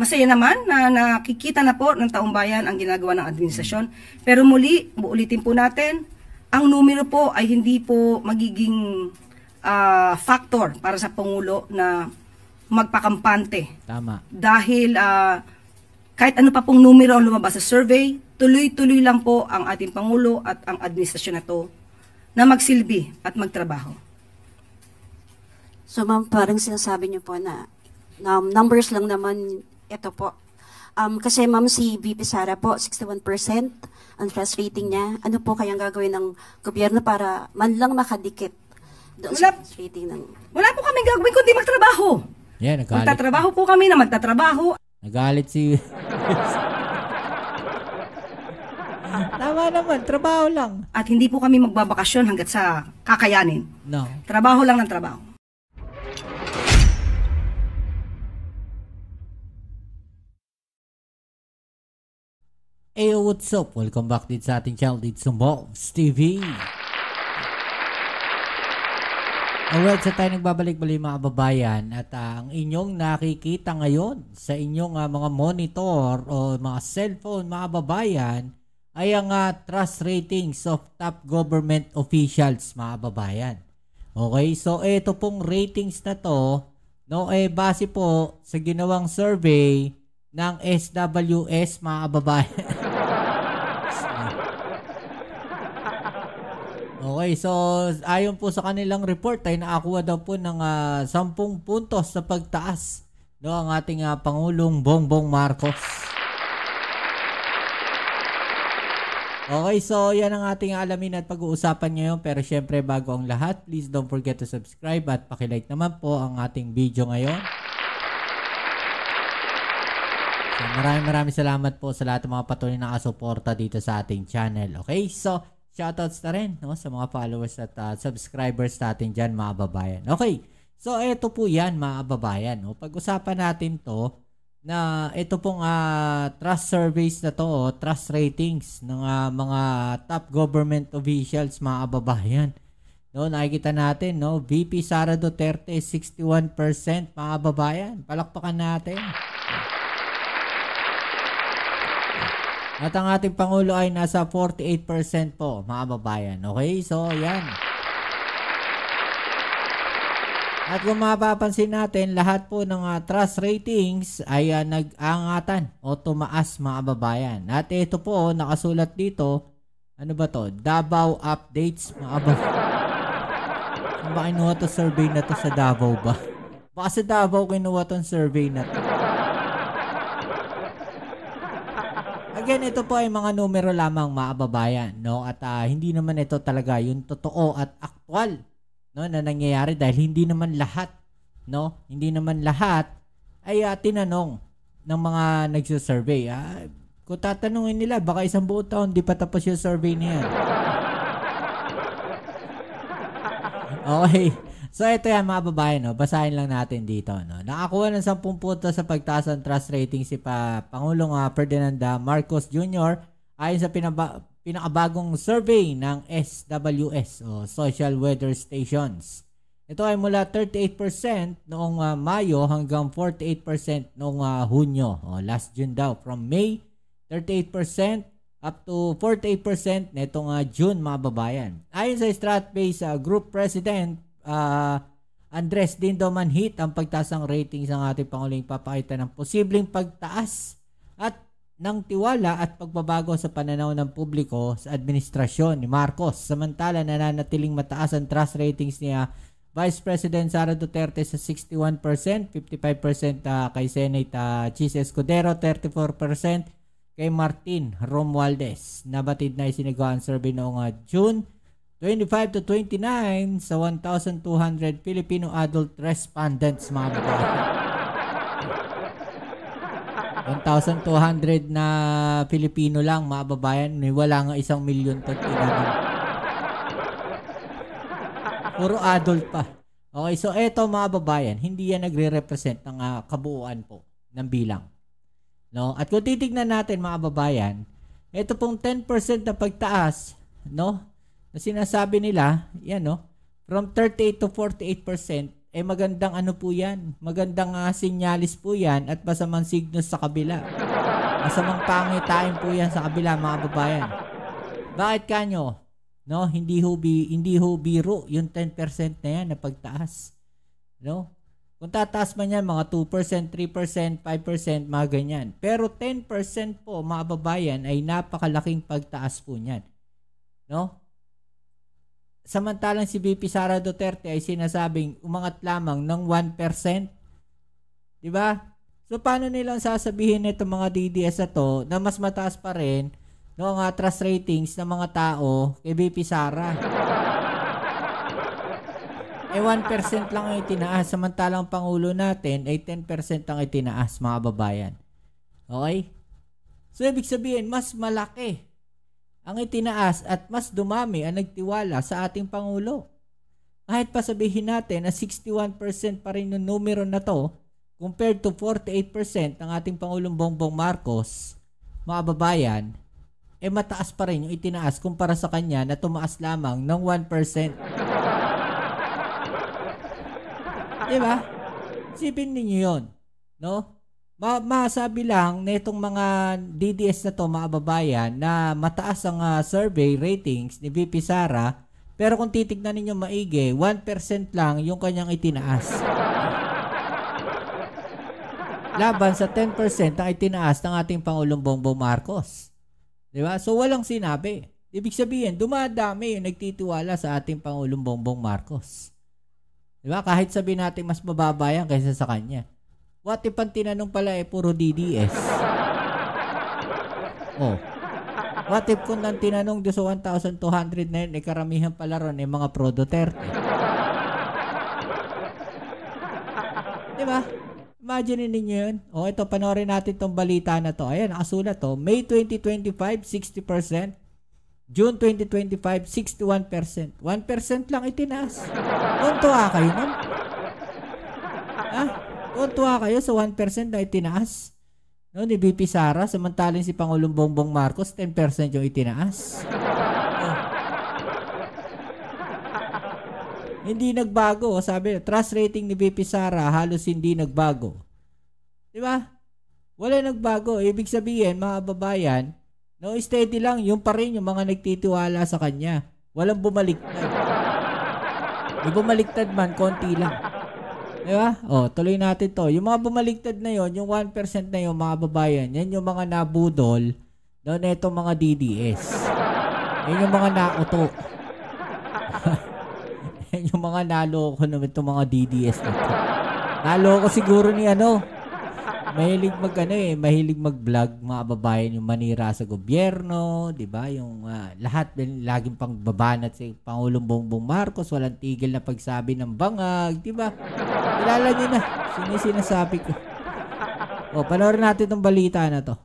Masaya naman na nakikita na po ng taong bayan ang ginagawa ng administrasyon. Pero muli, uulitin po natin, ang numero po ay hindi po magiging factor para sa Pangulo na magpakampante. Tama. Dahil kahit ano pa pong numero ang lumabas sa survey, tuloy-tuloy lang po ang ating Pangulo at ang administrasyon na to na magsilbi at magtrabaho. So ma'am, parang sinasabi niyo po na numbers lang naman ito po. Kasi ma'am, si VP Sara po, 61% ang trust rating niya. Ano po kayang gagawin ng gobyerno para man lang makadikit doon sa trust rating ng... Wala po kaming gagawin kundi magtrabaho. Yeah, nagalit. Magtatrabaho po kami na magtatrabaho. Nagalit si... Tama naman, trabaho lang. At hindi po kami magbabakasyon hanggat sa kakayanin. No. Trabaho lang ng trabaho. Hey, what's up? Welcome back din sa ating channel dito sa Mobs TV. Alright, so tayo nagbabalik-balik mga kababayan at ang inyong nakikita ngayon sa inyong mga monitor o mga cellphone mga kababayan ay ang trust ratings of top government officials mga kababayan. Okay, so ito pong ratings na to, no, base po sa ginawang survey ng SWS mga kababayan. Okay, so ayon po sa kanilang report ay nakakuha daw po ng 10 puntos sa pagtaas, no, ang ating Pangulong Bongbong Marcos. Okay, so yan ang ating alamin at pag-uusapan ngayon. Pero syempre bago ang lahat, please don't forget to subscribe at pakilike naman po ang ating video ngayon. So, maraming salamat po sa lahat ng mga patuloy na kasuporta dito sa ating channel. Okay, so shoutouts na rin, no, sa mga followers at subscribers natin dyan mga babayan. Okay, so eto po yan mga babayan. No? Pag-usapan natin to na ito pong trust surveys na to, trust ratings ng mga top government officials mga babayan. No, nakikita natin, no, VP Sara Duterte 61% mga babayan. Palakpakan natin. At ang ating Pangulo ay nasa 48% po, mga babayan. Okay? So, yan. At kung mapapansin natin, lahat po ng trust ratings ay nag-angatan o tumaas, mga babayan. At ito po, nakasulat dito, ano ba to? Davao Updates, mga babayan. Saan ba kinuha to survey na to sa Davao ba? Baka sa Davao kinuha tong survey na to. Again, ito po ay mga numero lamang mga kababayan, no? At hindi naman ito talaga yung totoo at aktwal, no, na nangyayari dahil hindi naman lahat, no? Hindi naman lahat ay tinanong ng mga nagsusurvey. Kung tatanungin nila, baka isang buong taon di pa tapos yung survey niyan. Okay. So ito yan mga babayan, no? Basahin lang natin dito, no? Nakakuha ng 10 puntos sa pagtaas ng trust rating si Pangulong Ferdinand Marcos Jr. ayon sa pinakabagong survey ng SWS o Social Weather Stations. Ito ay mula 38% noong Mayo hanggang 48% noong Hunyo, last June daw. From May 38% up to 48% netong June mga babayan. Ayon sa Stratbase Group President Andres Dindo Manhit, ang pagtaas ng ratings ng ating Pangulong papakita ng posibleng pagtaas at ng tiwala at pagbabago sa pananaw ng publiko sa administrasyon ni Marcos. Samantala, nananatiling mataas ang trust ratings niya Vice President Sara Duterte sa 61%, 55% kay Senate Chis Escudero, 34% kay Martin Romualdez. Nabatid na isinagawa ang survey noong June 25 to 29 sa 1,200 Filipino adult respondents mga babae. 1,200 na Filipino lang mga babayan. Wala nga 1 milyon to tinanong. Puro adult pa. Okay, so eto mga babayan, hindi yan nagre-represent ng kabuuan po ng bilang. No? At kung titignan natin mga babayan, ito pong 10% na pagtaas, no, na sinasabi nila, yan, no, from 38 to 48%, magandang ano po yan. Magandang sinyalis po yan at masamang signos sa kabila. Masamang pangitain po yan sa kabila, mga babayan. Bakit kanyo? No, hindi ho biro yung 10% na yan na pagtaas. No? Kung tataas man yan, mga 2%, 3%, 5%, mga ganyan. Pero 10% po, mga babayan, ay napakalaking pagtaas po niyan. No? Samantalang si VP Sara Duterte ay sinasabing umangat lamang ng 1%. Diba? So, paano nilang sasabihin nito mga DDS na to na mas mataas pa rin no, ang trust ratings ng mga tao kay VP Sara? 1% lang ang itinaas, samantalang Pangulo natin ay 10% ang itinaas, mga babayan. Okay? So, ibig sabihin, mas malaki ang itinaas at mas dumami ang nagtiwala sa ating Pangulo. Kahit pa sabihin natin na 61% pa rin yung numero na to compared to 48% ng ating Pangulong Bongbong Marcos, mga babayan, mataas pa rin yung itinaas kumpara sa kanya na tumaas lamang ng 1%. Diba? Sipin ninyo yun. No? Masabi lang na itong mga DDS na to, mga babayan, na mataas ang survey ratings ni VP Sara, pero kung titignan ninyo maigi, 1% lang yung kanyang itinaas. Laban sa 10% ang itinaas ng ating Pangulong Bongbong Marcos. Diba? So, walang sinabi. Ibig sabihin, dumadami yung nagtitiwala sa ating Pangulong Bongbong Marcos. Diba? Kahit sabihin natin mas mababa yan kaysa sa kanya. What if ang tinanong pala puro DDS? Oh. What if kung ang tinanong doon sa 1,200 na yun, karamihan pala ron mga pro Duterte? Diba? Imagine ninyo yun. O, ito, panoorin natin tong balita na to. Ayan, nakasulat to. May 2025, 60%. June 2025, 61%. 1% lang itinaas. Tuntua kayo nun? Ha? Tuntua kayo sa 1% na itinaas? No, ni VP Sara, samantalang si Pangulong Bongbong Marcos, 10% yung itinaas. Oh. Hindi nagbago. Sabi, trust rating ni VP Sara, halos hindi nagbago. Diba? Wala nagbago. Ibig sabihin, mga babayan, no, steady lang. Yung pa rin yung mga nagtitiwala sa kanya. Walang bumaliktad. Yung bumaliktad man, konti lang. Diba? O, tuloy natin to. Yung mga bumaliktad na yon, yung 1% na yon, mga babayan, yan yung mga nabudol no, na itong mga DDS. Yan yung mga nauto. Yan yung mga naloko na itong mga DDS na to. Naloko siguro ni mahilig mahilig mag-vlog, mga babayan, yung manira sa gobyerno, 'di ba? Yung lahat laging pangbabanat si Pangulong Bongbong Marcos, walang tigil na pagsabi ng bangag, 'di ba? Kilala niyo na, sinasabi ko. O, panoorin natin tong balita na to.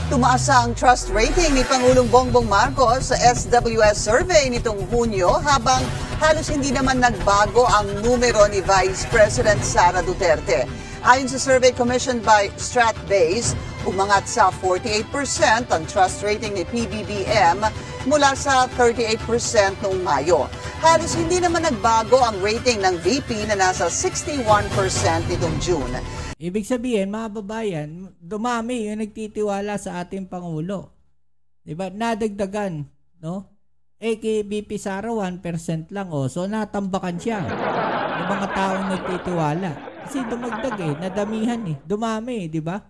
Tumaas ang trust rating ni Pangulong Bongbong Marcos sa SWS survey nitong Hunyo habang halos hindi naman nagbago ang numero ni Vice President Sara Duterte. Ayon sa survey commissioned by StratBase, umangat sa 48% ang trust rating ni PBBM mula sa 38% noong Mayo. Halos hindi naman nagbago ang rating ng VP na nasa 61% nitong June. Ibig sabihin, mga babayan, dumami yung nagtitiwala sa ating Pangulo. Diba? Nadagdagan, no? Kay VP Sara, 1% lang, so natambakan siya. Yung mga taong nagtitiwala. Kasi dumagdag nadamihan dumami, di ba?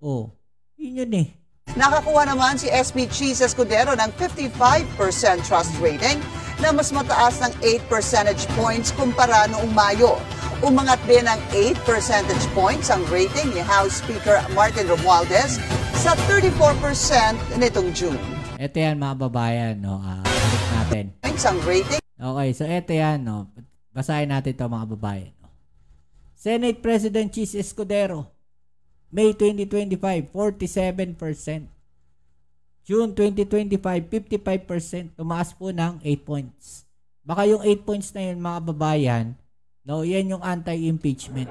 Yun Nakakuha naman si SP Cheese Escudero ng 55% trust rating na mas mataas ng 8 percentage points kumpara noong Mayo. Umangat din ng 8 percentage points ang rating ni House Speaker Martin Romualdez sa 34% nitong June. Ito yan, mga babayan, ulit natin. Ang rating. Okay, so ito yan, basahin natin ito, mga babayan. Senate President Cheese Escudero, May 2025, 47%. June 2025, 55%. Tumaas po ng 8 points. Baka yung 8 points na yun, mga babayan, yan yung anti-impeachment.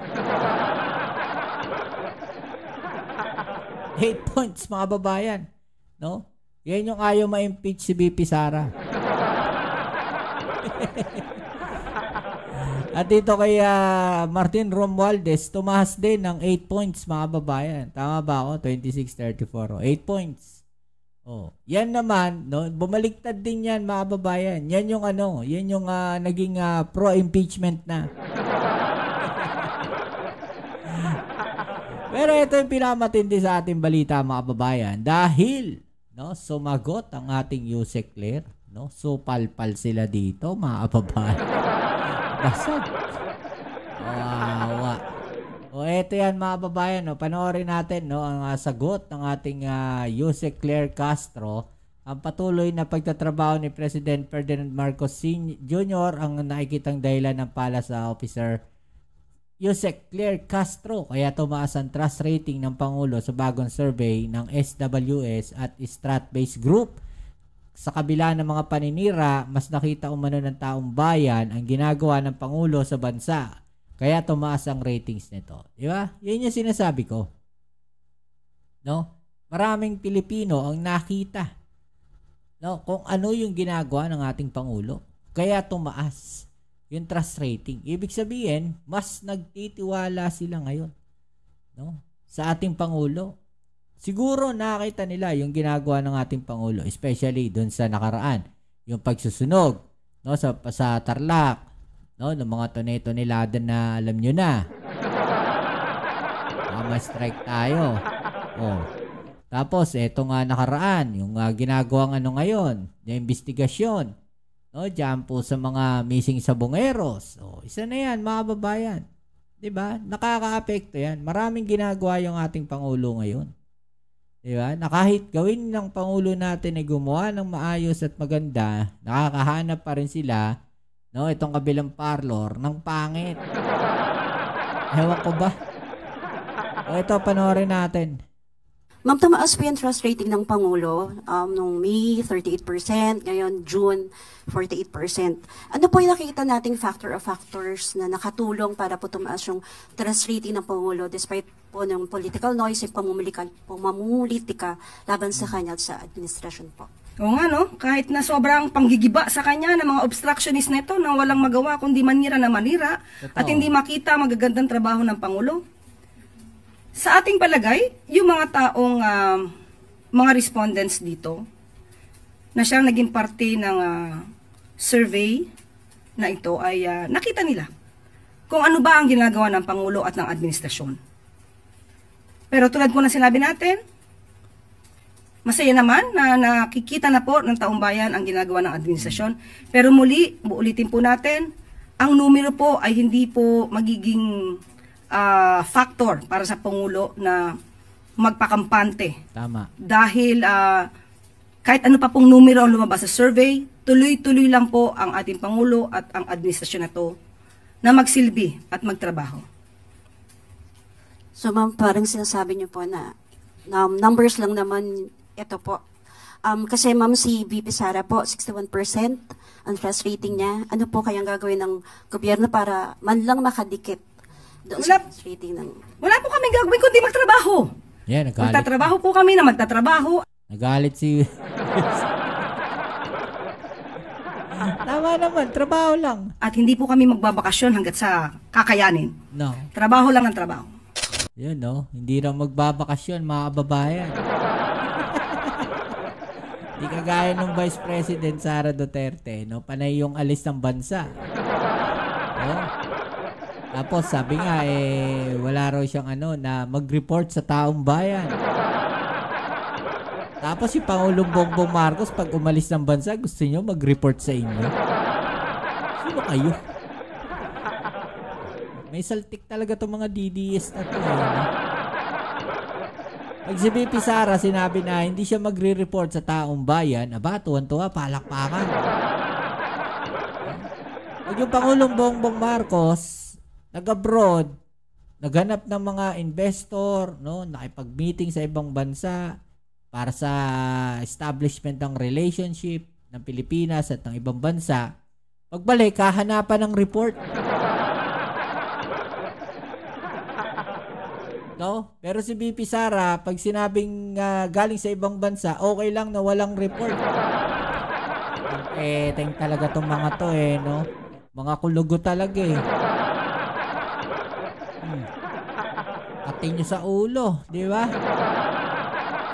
8 points, mga babayan. Yan yung ayaw ma-impeach si VP Sara. At dito kay Martin Romualdez, tumaas din ng 8 points mga babayan. Tama ba ako? 26-34. 8 points. Oh, yan naman, no, bumaliktad din yan mga babayan. Yan yung naging pro-impeachment na. Pero ito yung pinamatindi sa ating balita mga babayan dahil sumagot ang ating Yusek Claire, supalpal sila dito mga babayan. Basag. Wawa. O eto yan mga babayan, panoorin natin ang sagot ng ating Yusek Claire Castro. Ang patuloy na pagtatrabaho ni President Ferdinand Marcos Jr. ang nakikitang dahilan ng pala sa Officer Yusek Claire Castro. Kaya tumaas ang trust rating ng Pangulo sa bagong survey ng SWS at Stratbase Group. Sa kabila ng mga paninira, mas nakita umano ng taong bayan ang ginagawa ng Pangulo sa bansa. Kaya tumaas ang ratings nito. Di ba? Yun yung sinasabi ko. Maraming Pilipino ang nakita kung ano yung ginagawa ng ating Pangulo. Kaya tumaas yung trust rating. Ibig sabihin, mas nagtitiwala sila ngayon sa ating Pangulo. Siguro nakita nila yung ginagawa ng ating Pangulo, especially doon sa nakaraan. Yung pagsusunog sa Tarlac, ng mga tonelada na alam nyo na. Ma-strike tayo. Tapos, eto nga nakaraan, yung ginagawang ngayon, yung investigasyon. Diyan po sa mga missing sabongeros. Isa na yan, mga babayan. Diba? Nakaka-apekto yan. Maraming ginagawa yung ating Pangulo ngayon. Diba? Na kahit gawin ng Pangulo natin ay gumawa ng maayos at maganda, nakakahanap pa rin sila itong kabilang parlor ng pangit. Ewan ko ba? Ito, panoorin natin. Ma'am, tumaas po yung trust rating ng Pangulo noong May 38%, ngayon June 48%. Ano po yung nakikita nating factors na nakatulong para po tumaas yung trust rating ng Pangulo despite po ng political noise at pamumulitika laban sa kanya at sa administrasyon po? O nga kahit na sobrang panggigiba sa kanya ng mga obstructionist nito na walang magawa kundi manira na manira. Totoo. At hindi makita magagandang trabaho ng Pangulo. Sa ating palagay, yung mga taong mga respondents dito na siyang naging parte ng survey na ito ay nakita nila kung ano ba ang ginagawa ng Pangulo at ng administrasyon. Pero tulad po na sinabi natin, masaya naman na nakikita na po ng taong bayan ang ginagawa ng administrasyon. Pero muli, uulitin po natin, ang numero po ay hindi po magiging factor para sa Pangulo na magpakampante. Tama. Dahil kahit ano pa pong numero ang lumabas sa survey, tuloy-tuloy lang po ang ating Pangulo at ang administrasyon na to na magsilbi at magtrabaho. So ma'am, parang sinasabi niyo po na numbers lang naman ito po. Kasi ma'am, si VP Sara po, 61% ang trust rating niya. Ano po kayang gagawin ng gobyerno para man lang makadikit doon sa trust rating ng... Wala po kami gagawin kundi magtrabaho. Yeah, nagalit. Magtatrabaho po kami na magtatrabaho. Nagalit si... Tama naman, trabaho lang. At hindi po kami magbabakasyon hanggat sa kakayanin. No. Trabaho lang ng trabaho. Yun, hindi raw magbabakasyon, mga kababayan. Di kagaya ng Vice President Sara Duterte, panay yung alis ng bansa. Tapos sabi nga, wala raw siyang na mag-report sa taong bayan. Tapos si Pangulong Bongbong Marcos, pag umalis ng bansa, gusto niyo mag-report sa inyo? Sino kayo? May saltik talaga itong mga DDS na ito. Pag si VP Sara sinabi na hindi siya magre-report sa taong bayan, tuwan-tuwa, palakpakan. Pag yung Pangulong Bongbong Marcos, nag-abroad, naghanap ng mga investor, nakipag-meeting sa ibang bansa para sa establishment ng relationship ng Pilipinas at ng ibang bansa, pagbalik, kahanapan ng report. Pero si VP Sara, pag sinabing galing sa ibang bansa, okay lang na walang report. Teng talaga tong mga to Mga kulugo talaga parte nyo sa ulo, di ba?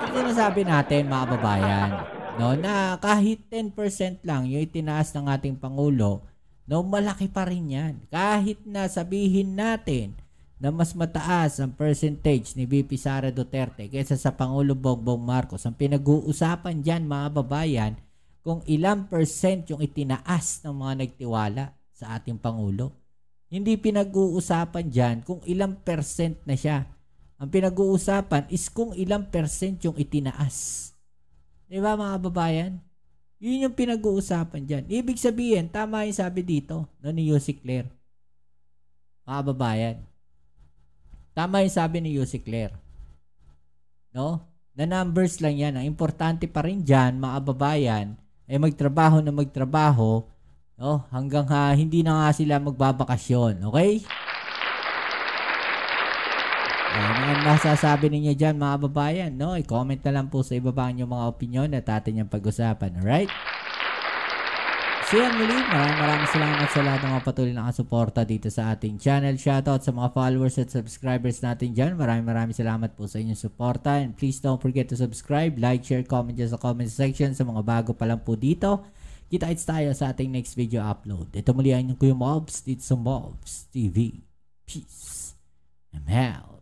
Ito sinasabi natin, mga kababayan, no, na kahit 10% lang yung itinaas ng ating Pangulo, no, malaki pa rin yan. Kahit na sabihin natin na mas mataas ang percentage ni VP Sara Duterte kaysa sa Pangulo Bongbong Marcos, ang pinag-uusapan dyan, mga kababayan, kung ilang percent yung itinaas ng mga nagtiwala sa ating Pangulo. Hindi pinag-uusapan dyan kung ilang percent na siya. Ang pinag-uusapan is kung ilang percent yung itinaas. Diba, mga kababayan? Yun yung pinag-uusapan dyan. Ibig sabihin, tama yung sabi dito, no, ni Yussi Claire. Mga kababayan. Tama yung sabi ni Yussi Claire. No? Na numbers lang yan. Ang importante pa rin dyan, mga kababayan, ay magtrabaho na magtrabaho, no? Hanggang hindi na nga sila magbabakasyon. Okay? Ano masasabi ninyo dyan, mga kababayan, no? I-comment na lang po sa ibaba niyo mga opinion at atin yung pag-usapan. Alright? So yan muli, maraming salamat sa lahat ng mga patuloy na kasuporta dito sa ating channel. Shoutout sa mga followers at subscribers natin dyan. Maraming salamat po sa inyong suporta. And please don't forget to subscribe, like, share, comment dyan sa comment section. Sa mga bago pa lang po dito, kita-kits tayo sa ating next video upload. Ito muli ang inyong Kuya Mobs dito sa Mobs TV. Peace. I'm out.